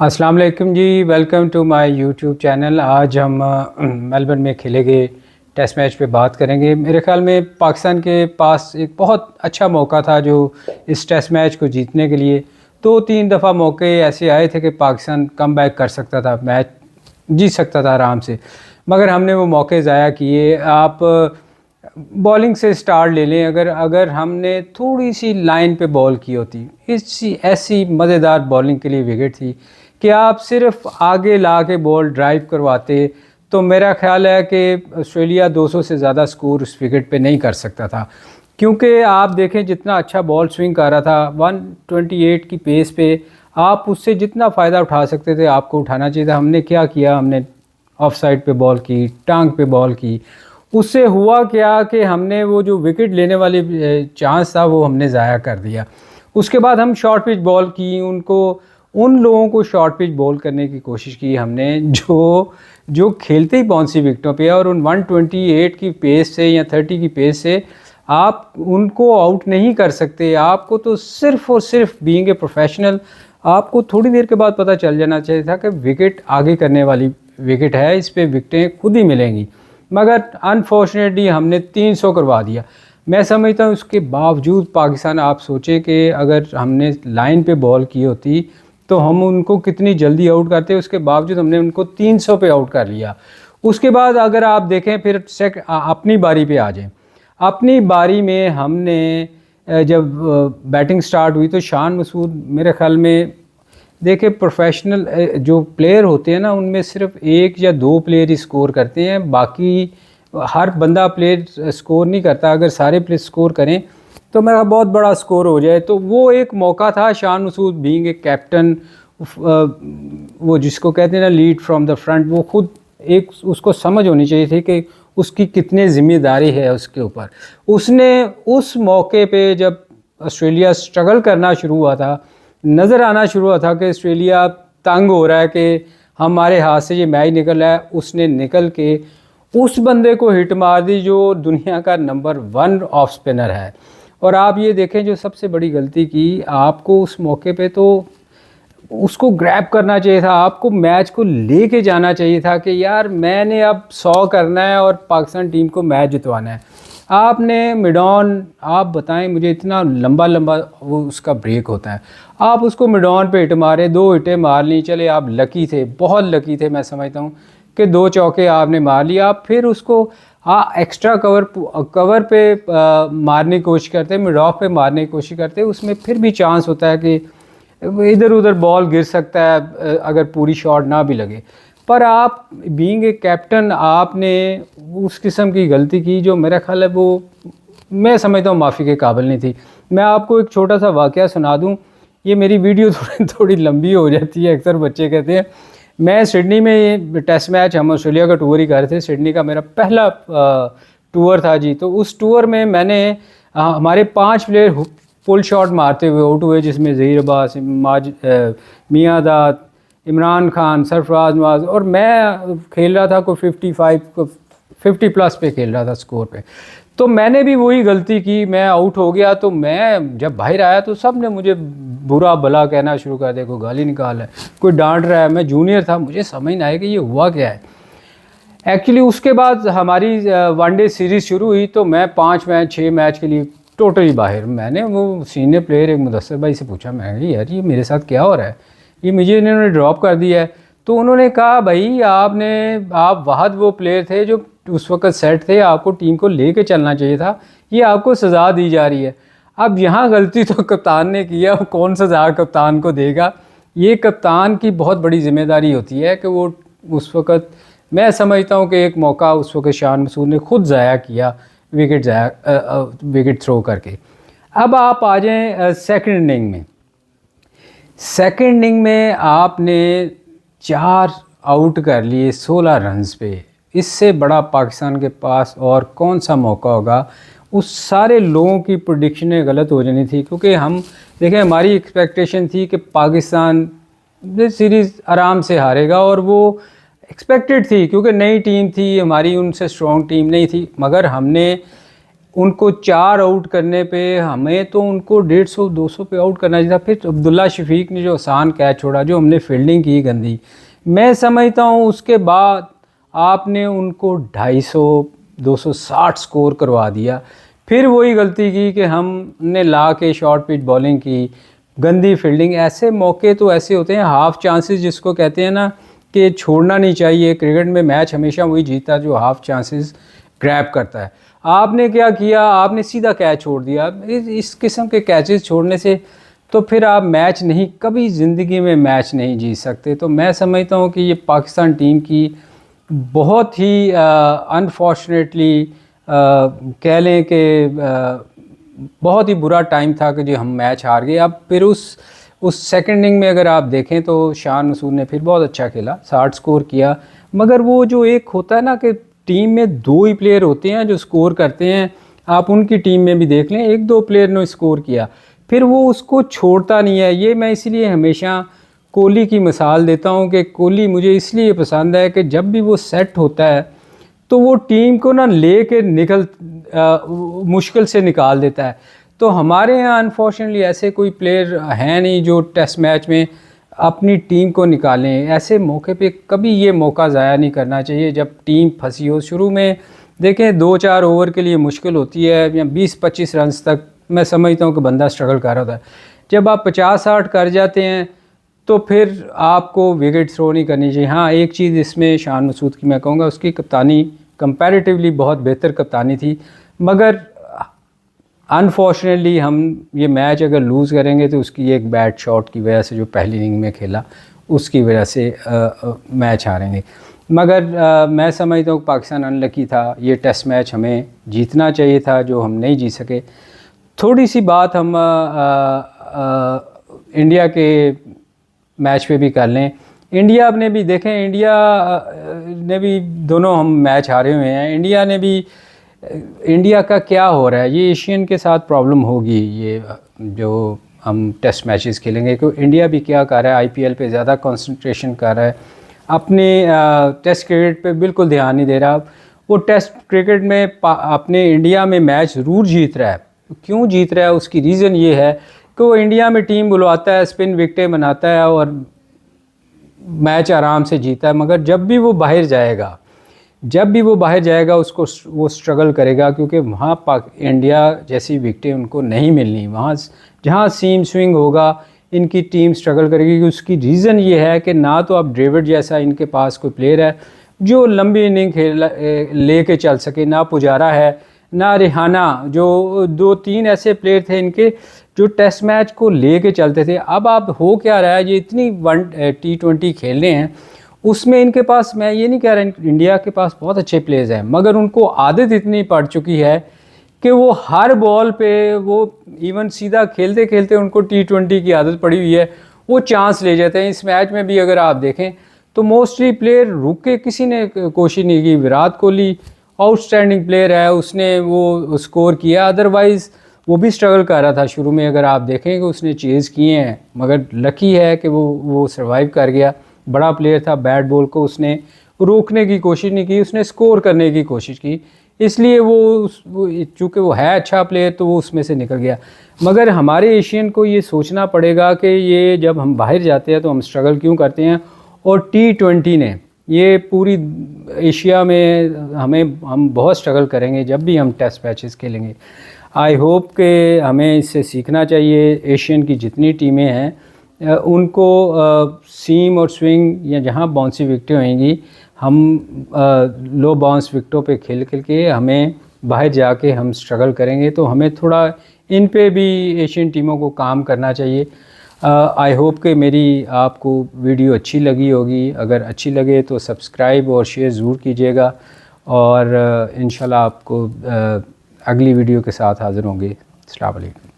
अस्सलाम वालेकुम जी, welcome to my YouTube channel. आज हम मेलबर्न में खेले गए टेस्ट मैच पे बात करेंगे। मेरे ख्याल में पाकिस्तान के पास एक बहुत अच्छा मौका था जो इस टेस्ट मैच को जीतने के लिए। 2-3 दफ़ा मौके ऐसे आए थे कि पाकिस्तान कम बैक कर सकता था, मैच जीत सकता था आराम से, मगर हमने वो मौके ज़ाया किए। आप बॉलिंग से स्टार्ट ले लें, अगर अगर हमने थोड़ी सी लाइन पे बॉल की होती, इसी ऐसी मज़ेदार बॉलिंग के लिए विकेट थी कि आप सिर्फ आगे ला के बॉल ड्राइव करवाते तो मेरा ख्याल है कि ऑस्ट्रेलिया 200 से ज़्यादा स्कोर उस विकेट पे नहीं कर सकता था। क्योंकि आप देखें जितना अच्छा बॉल स्विंग कर रहा था 128 की पेस पे, आप उससे जितना फ़ायदा उठा सकते थे आपको उठाना चाहिए था। हमने क्या किया, हमने ऑफ साइड पे बॉल की, टांग पे बॉल की। उससे हुआ क्या कि हमने वो जो विकेट लेने वाली चांस था वो हमने ज़ाया कर दिया। उसके बाद हम शॉर्ट पिच बॉल की, उन लोगों को शॉर्ट पिच बॉल करने की कोशिश की हमने जो जो खेलते ही बाउंसी विकेटों पे, और उन 128 की पेस से या 30 की पेस से आप उनको आउट नहीं कर सकते। आपको तो सिर्फ़ और सिर्फ बीइंग ए प्रोफेशनल आपको थोड़ी देर के बाद पता चल जाना चाहिए था कि विकेट आगे करने वाली विकेट है, इस पे विकेटें खुद ही मिलेंगी। मगर अनफॉर्चुनेटली हमने 300 करवा दिया। मैं समझता हूँ उसके बावजूद पाकिस्तान, आप सोचें कि अगर हमने लाइन पे बॉल की होती तो हम उनको कितनी जल्दी आउट करते, उसके बावजूद हमने उनको 300 पे आउट कर लिया। उसके बाद अगर आप देखें फिर अपनी बारी पे आ जाएं। अपनी बारी में हमने जब बैटिंग स्टार्ट हुई तो शान मसूद, मेरे ख्याल में देखिए प्रोफेशनल जो प्लेयर होते हैं ना, उनमें सिर्फ एक या दो प्लेयर ही स्कोर करते हैं, बाकी हर बंदा प्लेयर स्कोर नहीं करता। अगर सारे प्लेयर स्कोर करें तो मेरा बहुत बड़ा स्कोर हो जाए। तो वो एक मौका था, Shan Masood being a captain, वो जिसको कहते हैं ना लीड फ्रॉम द फ्रंट, वो खुद एक उसको समझ होनी चाहिए थी कि उसकी कितनी ज़िम्मेदारी है उसके ऊपर। उसने उस मौके पे जब ऑस्ट्रेलिया स्ट्रगल करना शुरू हुआ था, नज़र आना शुरू हुआ था कि ऑस्ट्रेलिया तंग हो रहा है कि हमारे हाथ से ये मैच निकल रहा है, उसने निकल के उस बंदे को हिट मार दी जो दुनिया का नंबर 1 ऑफ स्पिनर है। और आप ये देखें जो सबसे बड़ी गलती की, आपको उस मौके पे तो उसको ग्रैब करना चाहिए था, आपको मैच को लेके जाना चाहिए था कि यार मैंने अब 100 करना है और पाकिस्तान टीम को मैच जितवाना है। आपने मिड ऑन, आप बताएं मुझे, इतना लंबा लंबा वो उसका ब्रेक होता है, आप उसको मिड ऑन पे हिट मारे, 2 हिटें मार ली, चले आप लकी थे, बहुत लकी थे। मैं समझता हूँ कि 2 चौके आपने मार लिया। आप फिर उसको एक्स्ट्रा कवर पे मारने की कोशिश करते, मिड ऑफ पे मारने की कोशिश करते, उसमें फिर भी चांस होता है कि इधर उधर बॉल गिर सकता है अगर पूरी शॉट ना भी लगे। पर आप बीइंग ए कैप्टन आपने उस किस्म की गलती की जो मेरा ख्याल है वो मैं समझता हूँ माफ़ी के काबिल नहीं थी। मैं आपको एक छोटा सा वाक़या सुना दूँ, ये मेरी वीडियो थोड़ी लंबी हो जाती है, अक्सर बच्चे कहते हैं। मैं सिडनी में ये टेस्ट मैच, हम ऑस्ट्रेलिया का टूर ही कर रहे थे, सिडनी का मेरा पहला टूर था जी। तो उस टूर में मैंने हमारे 5 प्लेयर फुल शॉट मारते हुए आउट हुए, जिसमें ज़हीर अब्बास, मियां दाद, इमरान खान, सरफराज नवाज, और मैं खेल रहा था कोई 50 प्लस पे खेल रहा था स्कोर पे। तो मैंने भी वही गलती की, मैं आउट हो गया। तो मैं जब बाहर आया तो सब ने मुझे बुरा भला कहना शुरू कर दिया, कोई गाली निकाल है, कोई डांट रहा है। मैं जूनियर था, मुझे समझ नहीं आया कि ये हुआ क्या है। एक्चुअली उसके बाद हमारी वनडे सीरीज़ शुरू हुई तो मैं 5 मैच 6 मैच के लिए टोटली बाहर। मैंने वो सीनियर प्लेयर एक मुदस्सिर भाई से पूछा, मैं यार ये मेरे साथ क्या हो रहा है, ये मुझे इन्होंने ड्रॉप कर दिया है। तो उन्होंने कहा भाई आप वाहद वो प्लेयर थे जो उस वक्त सेट थे, आपको टीम को लेके चलना चाहिए था, ये आपको सज़ा दी जा रही है। अब यहाँ गलती तो कप्तान ने किया, कौन सज़ा कप्तान को देगा। ये कप्तान की बहुत बड़ी जिम्मेदारी होती है कि वो उस वक्त, मैं समझता हूँ कि एक मौका उस वक्त शान मसूद ने खुद ज़ाया किया, विकेट थ्रो करके। अब आप आ जाएँ सेकंड इनिंग में। सेकंड इनिंग में आपने 4 आउट कर लिए 16 रन्स पे। इससे बड़ा पाकिस्तान के पास और कौन सा मौका होगा। उस सारे लोगों की प्रेडिक्शनें गलत हो जानी थी, क्योंकि हम देखें हमारी एक्सपेक्टेशन थी कि पाकिस्तान सीरीज़ आराम से हारेगा, और वो एक्सपेक्टेड थी क्योंकि नई टीम थी हमारी, उनसे स्ट्रॉन्ग टीम नहीं थी। मगर हमने उनको 4 आउट करने पे हमें तो उनको 150-200 पे आउट करना चाहिए था। फिर अब्दुल्ला शफीक ने जो आसान कैच छोड़ा, जो हमने फील्डिंग की गंदी, मैं समझता हूँ उसके बाद आपने उनको 250-260 स्कोर करवा दिया। फिर वही गलती की कि हमने ला के शॉर्ट पिच बॉलिंग की, गंदी फील्डिंग। ऐसे मौके तो ऐसे होते हैं, हाफ चांसेस जिसको कहते हैं ना, कि छोड़ना नहीं चाहिए। क्रिकेट में मैच हमेशा वही जीता जो हाफ चांसेस ग्रैब करता है। आपने क्या किया, आपने सीधा कैच छोड़ दिया। इस किस्म के कैचेस छोड़ने से तो फिर आप मैच नहीं, कभी ज़िंदगी में मैच नहीं जीत सकते। तो मैं समझता हूँ कि ये पाकिस्तान टीम की बहुत ही अनफॉर्चुनेटली कह लें कि बहुत ही बुरा टाइम था कि जो हम मैच हार गए। अब फिर उस सेकंड इनिंग में अगर आप देखें तो शान मसूद ने फिर बहुत अच्छा खेला, 60 स्कोर किया। मगर वो जो एक होता है ना कि टीम में 2 ही प्लेयर होते हैं जो स्कोर करते हैं, आप उनकी टीम में भी देख लें, 1-2 प्लेयर ने स्कोर किया, फिर वो उसको छोड़ता नहीं है। ये मैं इसलिए हमेशा कोहली की मिसाल देता हूँ कि कोहली मुझे इसलिए पसंद है कि जब भी वो सेट होता है तो वो टीम को ना ले के मुश्किल से निकाल देता है। तो हमारे यहाँ अनफॉर्चुनेटली ऐसे कोई प्लेयर हैं नहीं जो टेस्ट मैच में अपनी टीम को निकालें। ऐसे मौके पे कभी ये मौका ज़ाया नहीं करना चाहिए जब टीम फंसी हो। शुरू में देखें 2-4 ओवर के लिए मुश्किल होती है, या 20-25 रन तक मैं समझता हूँ कि बंदा स्ट्रगल कर रहा होता है। जब आप 50-60 कर जाते हैं तो फिर आपको विकेट थ्रो नहीं करनी चाहिए। हाँ, एक चीज़ इसमें शान मसूद की मैं कहूँगा, उसकी कप्तानी कंपैरेटिवली बहुत बेहतर कप्तानी थी। मगर अनफॉर्चुनेटली हम ये मैच अगर लूज़ करेंगे तो उसकी एक बैड शॉट की वजह से, जो पहली इनिंग में खेला उसकी वजह से मैच हारेंगे। मगर मैं समझता हूँ पाकिस्तान अनलकी था। ये टेस्ट मैच हमें जीतना चाहिए था जो हम नहीं जीत सके। थोड़ी सी बात हम इंडिया के मैच पे भी कर लें। इंडिया ने भी देखें, इंडिया ने भी दोनों हम मैच हारे हुए हैं। इंडिया का क्या हो रहा है, ये एशियन के साथ प्रॉब्लम होगी। ये जो हम टेस्ट मैचेस खेलेंगे, क्योंकि इंडिया भी क्या कर रहा है, आईपीएल पे ज़्यादा कंसंट्रेशन कर रहा है, अपने टेस्ट क्रिकेट पे बिल्कुल ध्यान नहीं दे रहा। वो टेस्ट क्रिकेट में अपने इंडिया में मैच ज़रूर जीत रहा है। क्यों जीत रहा है, उसकी रीज़न ये है कि वो इंडिया में टीम बुलवाता है, स्पिन विकेटें बनाता है और मैच आराम से जीता है। मगर जब भी वो बाहर जाएगा उसको वो स्ट्रगल करेगा, क्योंकि वहाँ इंडिया जैसी विकेटें उनको नहीं मिलनी। वहाँ जहाँ सीम स्विंग होगा इनकी टीम स्ट्रगल करेगी। उसकी रीज़न ये है कि ना तो अब ड्रेविड जैसा इनके पास कोई प्लेयर है जो लंबी इनिंग ले के चल सके, ना पुजारा है, ना रिहाना, जो 2-3 ऐसे प्लेयर थे इनके जो टेस्ट मैच को ले के चलते थे। अब आप हो क्या रहा है, ये इतनी T20 खेलने हैं, उसमें इनके पास, मैं ये नहीं कह रहा इंडिया के पास बहुत अच्छे प्लेयर्स हैं, मगर उनको आदत इतनी पड़ चुकी है कि वो हर बॉल पे, वो इवन सीधा खेलते खेलते उनको T20 की आदत पड़ी हुई है, वो चांस ले जाते हैं। इस मैच में भी अगर आप देखें तो मोस्टली प्लेयर रुक के किसी ने कोशिश नहीं की। विराट कोहली आउटस्टैंडिंग प्लेयर है, उसने वो स्कोर किया, अदरवाइज़ वो भी स्ट्रगल कर रहा था शुरू में। अगर आप देखें कि उसने चेज़ किए हैं, मगर लकी है कि वो सर्वाइव कर गया। बड़ा प्लेयर था, बैट बॉल को उसने रोकने की कोशिश नहीं की, उसने स्कोर करने की कोशिश की, इसलिए वो चूँकि वो है अच्छा प्लेयर तो वो उसमें से निकल गया। मगर हमारे एशियन को ये सोचना पड़ेगा कि ये जब हम बाहर जाते हैं तो हम स्ट्रगल क्यों करते हैं, और T20 ने ये पूरी एशिया में हम बहुत स्ट्रगल करेंगे जब भी हम टेस्ट मैचेस खेलेंगे। आई होप कि हमें इससे सीखना चाहिए। एशियन की जितनी टीमें हैं उनको सीम और स्विंग या जहाँ बाउंसी विकेटें होंगी, हम लो बाउंस विकेटों पे खेल के हमें बाहर जाके हम स्ट्रगल करेंगे। तो हमें थोड़ा इन पे भी एशियन टीमों को काम करना चाहिए। आई होप कि मेरी आपको वीडियो अच्छी लगी होगी। अगर अच्छी लगे तो सब्सक्राइब और शेयर ज़रूर कीजिएगा, और इंशाल्लाह आपको अगली वीडियो के साथ हाज़िर होंगे। अस्सलाम वालेकुम।